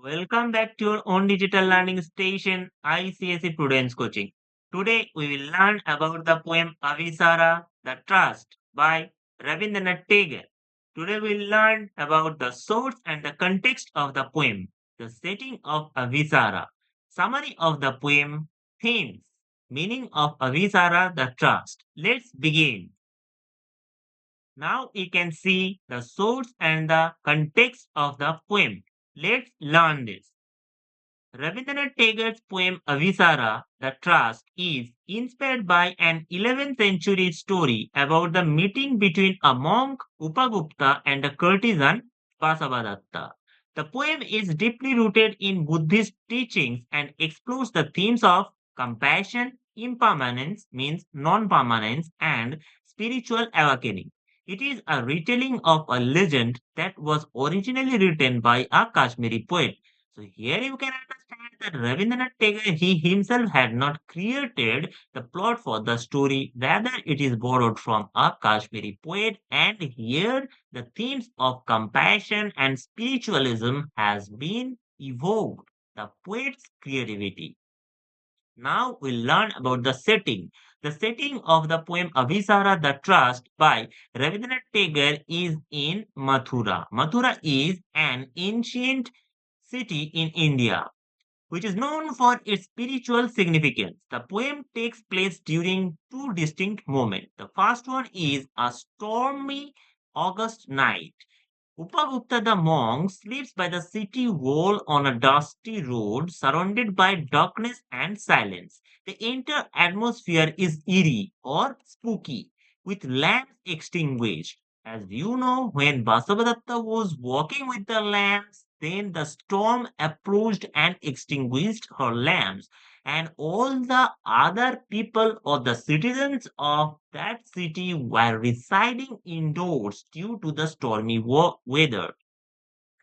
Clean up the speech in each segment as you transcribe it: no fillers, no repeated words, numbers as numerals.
Welcome back to your own digital learning station, ICSC Coaching. Today we will learn about the poem Abhisara The Tryst by Rabindranath Tagore. Today we will learn about the source and the context of the poem, the setting of Abhisara, summary of the poem, themes, meaning of Abhisara The Tryst. Let's begin. Now we can see the source and the context of the poem. Let's learn this. Rabindranath Tagore's poem Avisara, The Tryst, is inspired by an 11th century story about the meeting between a monk Upagupta and a courtesan Basavadatta. The poem is deeply rooted in Buddhist teachings and explores the themes of compassion, impermanence means non-permanence, and spiritual awakening. It is a retelling of a legend that was originally written by a Kashmiri poet. So here you can understand that Rabindranath Tagore, he himself had not created the plot for the story. Rather, it is borrowed from a Kashmiri poet, and here the themes of compassion and spiritualism has been evoked. The poet's creativity. Now we'll learn about the setting. The setting of the poem Abhisara the Tryst by Rabindranath Tagore is in Mathura. Mathura is an ancient city in India which is known for its spiritual significance. The poem takes place during two distinct moments. The first one is a stormy August night. Upagupta the monk sleeps by the city wall on a dusty road surrounded by darkness and silence. The entire atmosphere is eerie or spooky, with lamps extinguished. As you know, when Basavadatta was walking with the lamps, then the storm approached and extinguished her lamps, and all the other people or the citizens of that city were residing indoors due to the stormy weather.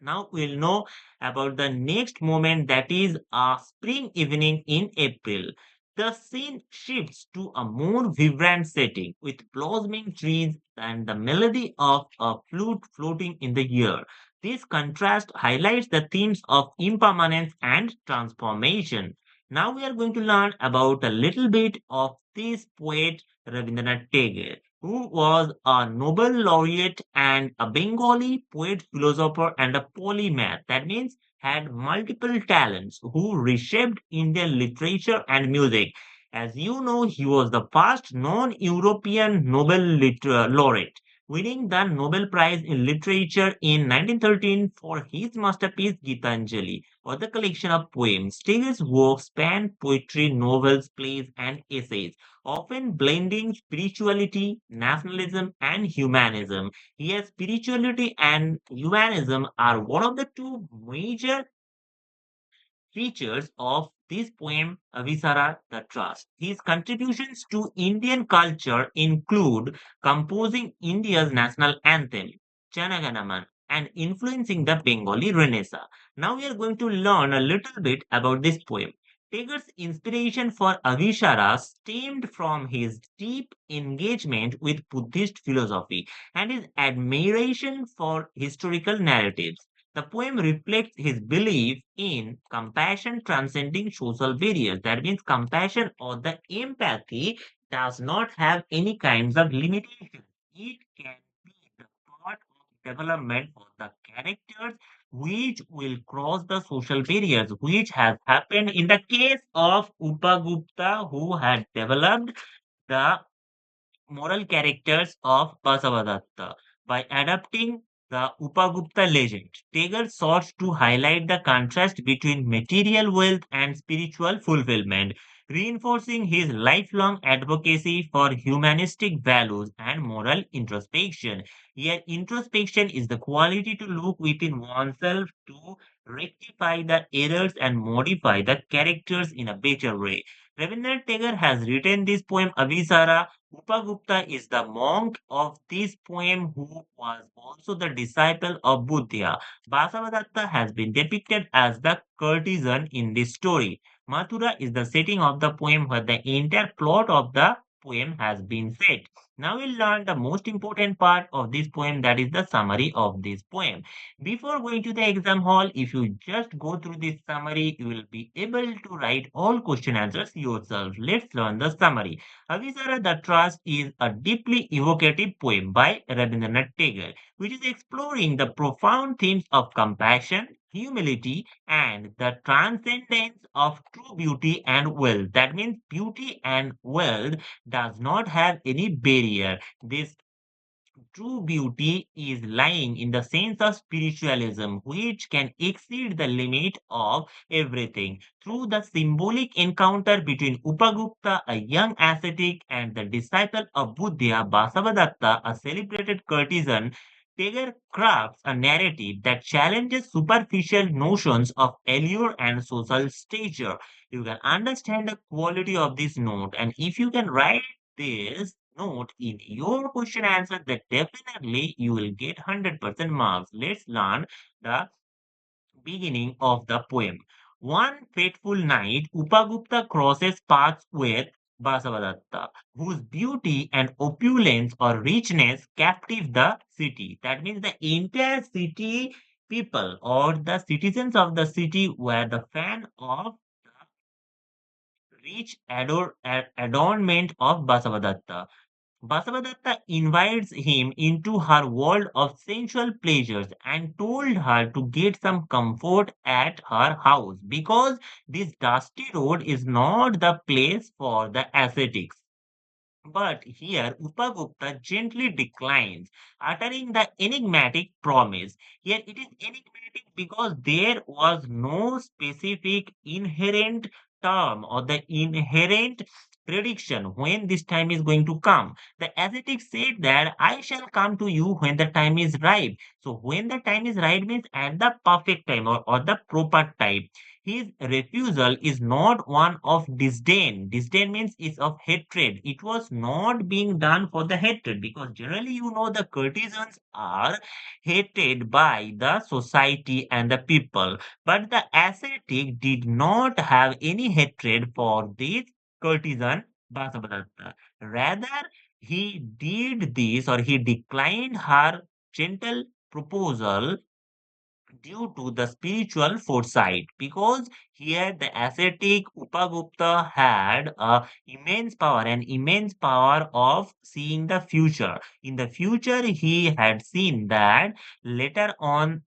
Now we'll know about the next moment, that is a spring evening in April. The scene shifts to a more vibrant setting with blossoming trees and the melody of a flute floating in the air. This contrast highlights the themes of impermanence and transformation. Now we are going to learn about a little bit of this poet Rabindranath Tagore, who was a Nobel laureate and a Bengali poet, philosopher, and a polymath. That means had multiple talents, who reshaped Indian literature and music. As you know, he was the first non-European laureate, winning the Nobel Prize in Literature in 1913 for his masterpiece Gitanjali, or the collection of poems. Tagore's works span poetry, novels, plays, and essays, often blending spirituality, nationalism, and humanism. Here, spirituality and humanism are one of the two major features of this poem, Avisara the Tryst. His contributions to Indian culture include composing India's national anthem, Janaganaman, and influencing the Bengali Renaissance. Now we are going to learn a little bit about this poem. Tagore's inspiration for Avishara stemmed from his deep engagement with Buddhist philosophy and his admiration for historical narratives. The poem reflects his belief in compassion transcending social barriers. That means compassion or the empathy does not have any kinds of limitation. It can be the part of development of the characters which will cross the social barriers, which has happened in the case of Upagupta, who had developed the moral characters of Basavadatta. By adapting the Upagupta legend, Tagore sought to highlight the contrast between material wealth and spiritual fulfillment, reinforcing his lifelong advocacy for humanistic values and moral introspection. Here, introspection is the quality to look within oneself to rectify the errors and modify the characters in a better way. Rabindranath Tagore has written this poem Avisara. Upagupta is the monk of this poem who was also the disciple of Buddha. Basavadatta has been depicted as the courtesan in this story. Mathura is the setting of the poem where the entire plot of the poem has been said. Now we'll learn the most important part of this poem, that is the summary of this poem. Before going to the exam hall, if you just go through this summary, you will be able to write all question answers yourself. Let's learn the summary. Abhisara The Tryst is a deeply evocative poem by Rabindranath Tagore, which is exploring the profound themes of compassion, humility, and the transcendence of true beauty and wealth. That means beauty and wealth does not have any barrier. This true beauty is lying in the sense of spiritualism, which can exceed the limit of everything. Through the symbolic encounter between Upagupta, a young ascetic, and the disciple of Buddha, Basavadatta, a celebrated courtesan, Tagore crafts a narrative that challenges superficial notions of allure and social stature. You can understand the quality of this note, and if you can write this note in your question answer, that definitely you will get 100% marks. Let's learn the beginning of the poem. One fateful night, Upagupta crosses paths with Basavadatta, whose beauty and opulence or richness captive the city. That means the entire city people or the citizens of the city were the fan of rich adornment of Basavadatta. Basavadatta invites him into her world of sensual pleasures and told her to get some comfort at her house because this dusty road is not the place for the ascetics. But here Upagupta gently declines, uttering the enigmatic promise. Here it is enigmatic because there was no specific inherent term or the inherent prediction when this time is going to come. The ascetic said that I shall come to you when the time is right. So when the time is right means at the perfect time or the proper time. His refusal is not one of disdain. Disdain means is of hatred. It was not being done for the hatred because generally, the courtesans are hated by the society and the people. But the ascetic did not have any hatred for this courtesan Basavadatta. Rather, he did this or he declined her gentle proposal due to the spiritual foresight because here the ascetic Upagupta had a an immense power of seeing the future. In the future, he had seen that later on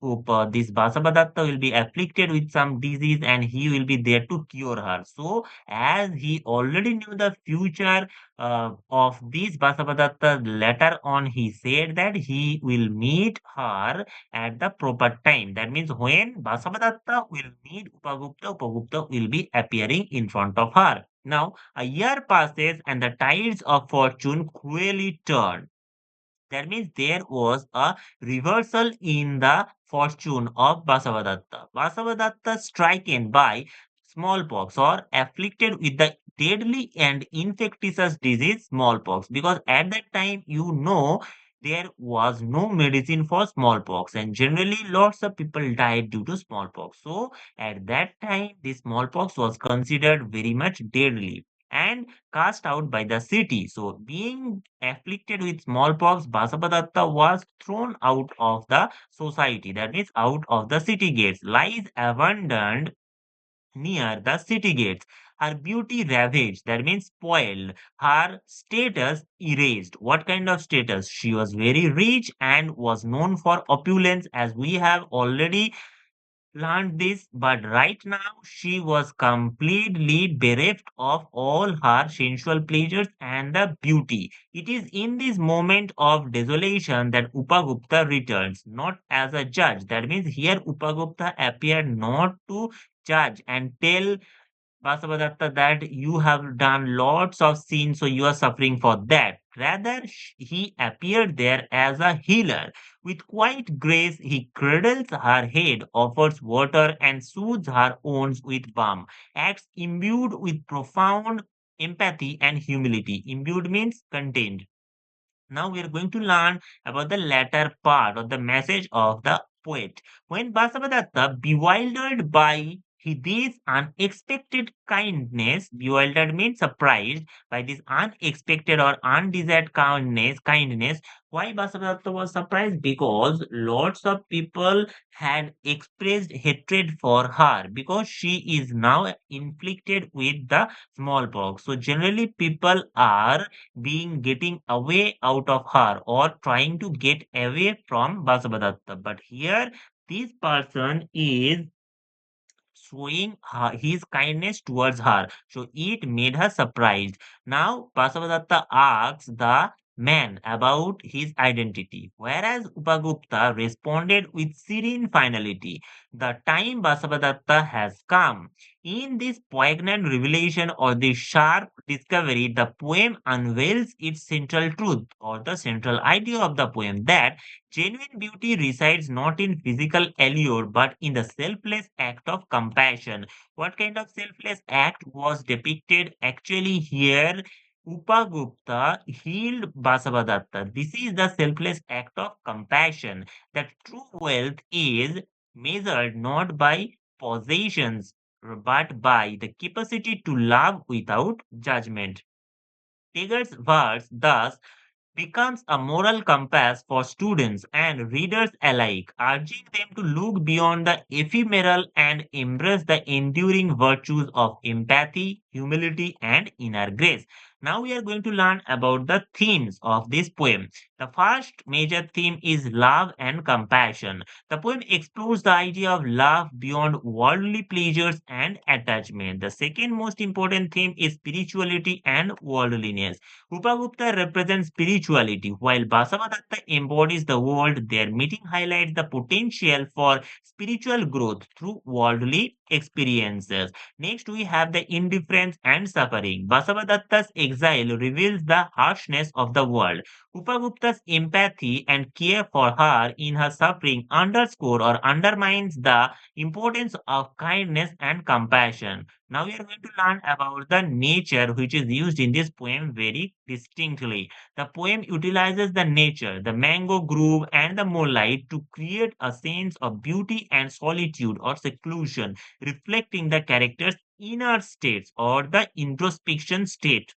this Basabadatta will be afflicted with some disease and he will be there to cure her. So as he already knew the future of this Basabadatta, later on he said that he will meet her at the proper time. That means when Basavadatta will meet Upagupta, Upagupta will be appearing in front of her. Now, a year passes and the tides of fortune cruelly turn. That means there was a reversal in the fortune of Basavadatta. Basavadatta stricken by smallpox or afflicted with the deadly and infectious disease smallpox because at that time there was no medicine for smallpox and generally lots of people died due to smallpox. So at that time the smallpox was considered very much deadly and cast out by the city. So, being afflicted with smallpox, Basavadatta was thrown out of the society, that means out of the city gates, lies abandoned near the city gates. Her beauty ravaged, that means spoiled. Her status erased. What kind of status? She was very rich and was known for opulence, as we have already learned this, but right now she was completely bereft of all her sensual pleasures and the beauty. It is in this moment of desolation that Upagupta returns, not as a judge. That means here Upagupta appeared not to judge and tell Vasavadatta that you have done lots of sins, so you are suffering for that. Rather, he appeared there as a healer. With quiet grace, he cradles her head, offers water, and soothes her wounds with balm. Acts imbued with profound empathy and humility. Imbued means contained. Now we are going to learn about the latter part of the message of the poet. When Basavadatta, bewildered by This unexpected kindness bewildered me, surprised by this unexpected or undesired kindness. Why Basavadatta was surprised? Because lots of people had expressed hatred for her because she is now inflicted with the smallpox. So generally people are being getting away out of her or trying to get away from Basavadatta. But here this person is showing his kindness towards her. So it made her surprised. Now Basavadatta asks the man about his identity, whereas Upagupta responded with serene finality. The time Basavadatta has come. In this poignant revelation or this sharp discovery, the poem unveils its central truth or the central idea of the poem that genuine beauty resides not in physical allure but in the selfless act of compassion. What kind of selfless act was depicted actually here? Upagupta healed Basavadatta. This is the selfless act of compassion. That true wealth is measured not by possessions but by the capacity to love without judgment. Tagore's verse thus becomes a moral compass for students and readers alike, urging them to look beyond the ephemeral and embrace the enduring virtues of empathy, humility, and inner grace. Now we are going to learn about the themes of this poem. The first major theme is love and compassion. The poem explores the idea of love beyond worldly pleasures and attachment. The second most important theme is spirituality and worldliness. Upagupta represents spirituality, while Basavadatta embodies the world. Their meeting highlights the potential for spiritual growth through worldly experiences. Next, we have the indifference and suffering. Basavadatta's exile reveals the harshness of the world. Upagupta's empathy and care for her in her suffering underscore or undermines the importance of kindness and compassion. Now we are going to learn about the nature which is used in this poem very distinctly. The poem utilizes the nature, the mango grove, and the moonlight to create a sense of beauty and solitude or seclusion, reflecting the character's inner states or the introspection state.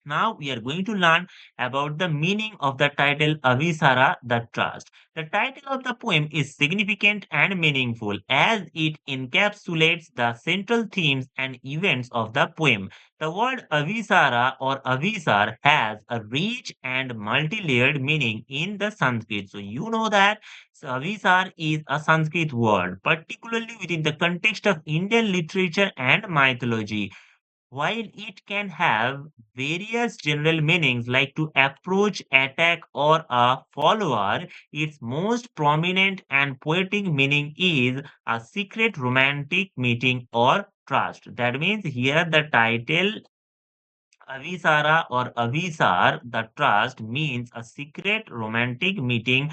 Now we are going to learn about the meaning of the title Abhisara the Trust. The title of the poem is significant and meaningful as it encapsulates the central themes and events of the poem. The word Abhisara or Abhisar has a rich and multi-layered meaning in the Sanskrit. So you know that Abhisar is a Sanskrit word, particularly within the context of Indian literature and mythology. While it can have various general meanings like to approach, attack, or a follower, its most prominent and poetic meaning is a secret romantic meeting or trust. That means here the title Avisara or Avisar, the trust, means a secret romantic meeting.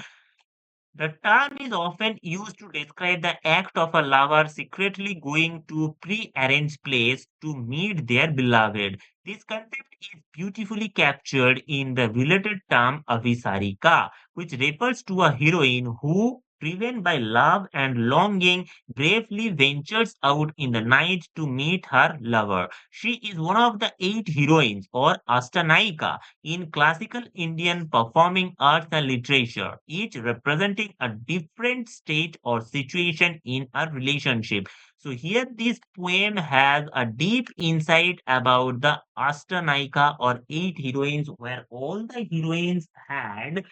The term is often used to describe the act of a lover secretly going to pre-arranged place to meet their beloved. This concept is beautifully captured in the related term Avisarika, which refers to a heroine who, driven by love and longing, bravely ventures out in the night to meet her lover. She is one of the 8 heroines or Ashtanaika in classical Indian performing arts and literature, each representing a different state or situation in a relationship. So here this poem has a deep insight about the Ashtanaika or 8 heroines where all the heroines had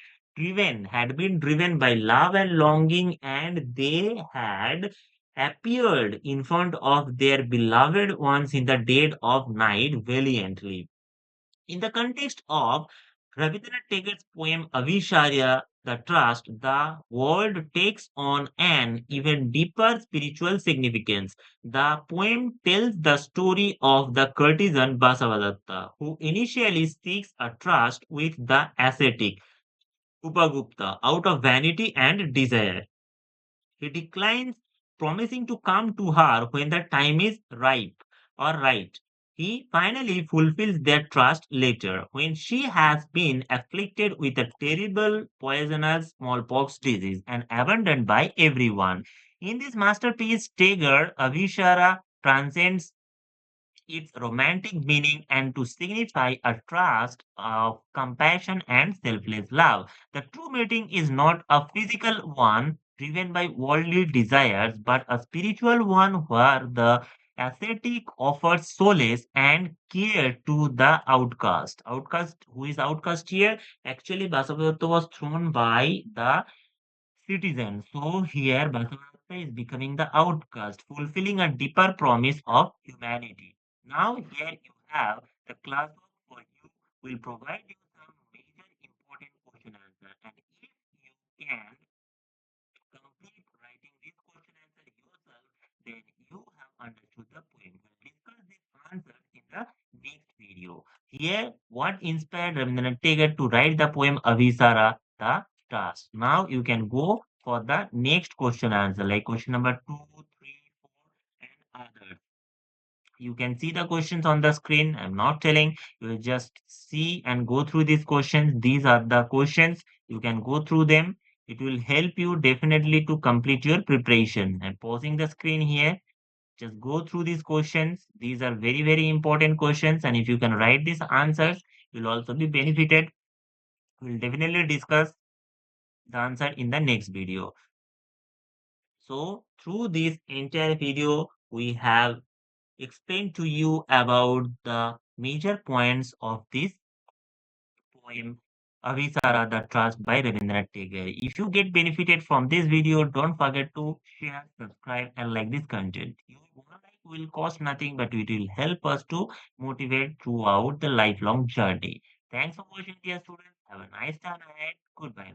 been driven by love and longing and they had appeared in front of their beloved ones in the dead of night valiantly. In the context of Rabindranath Tagore's poem Avisharya, the Trust, the word takes on an even deeper spiritual significance. The poem tells the story of the courtesan Basavadatta, who initially seeks a trust with the ascetic Upagupta out of vanity and desire. He declines, promising to come to her when the time is ripe or right. He finally fulfills their trust later when she has been afflicted with a terrible poisonous smallpox disease and abandoned by everyone. In this masterpiece, Tagore, Abhishara transcends its romantic meaning and to signify a trust of compassion and selfless love. The true meeting is not a physical one driven by worldly desires, but a spiritual one where the ascetic offers solace and care to the outcast. Outcast, who is outcast here? Actually, Basavadatta was thrown by the citizen. So here Basavanatta is becoming the outcast, fulfilling a deeper promise of humanity. Now here you have the classwork for you will provide you some major important question answer. And if you can complete writing this question answer yourself, then you have understood the poem. We'll discuss this answer in the next video. Here, what inspired Rabindranath Tagore to write the poem Avisara, the Tryst? Now you can go for the next question answer, like question number 2, 3, 4, and others. You can see the questions on the screen. I'm not telling. You will just see and go through these questions. These are the questions. You can go through them. It will help you definitely to complete your preparation. I'm pausing the screen here. Just go through these questions. These are very, very important questions. And if you can write these answers, you'll also be benefited. We'll definitely discuss the answer in the next video. So through this entire video, we have explained to you about the major points of this poem Avisara The Tryst by Rabindranath Tagore. If you get benefited from this video, don't forget to share, subscribe, and like this content. Your one like will cost nothing, but it will help us to motivate throughout the lifelong journey. Thanks for watching, dear students. Have a nice time ahead. Goodbye.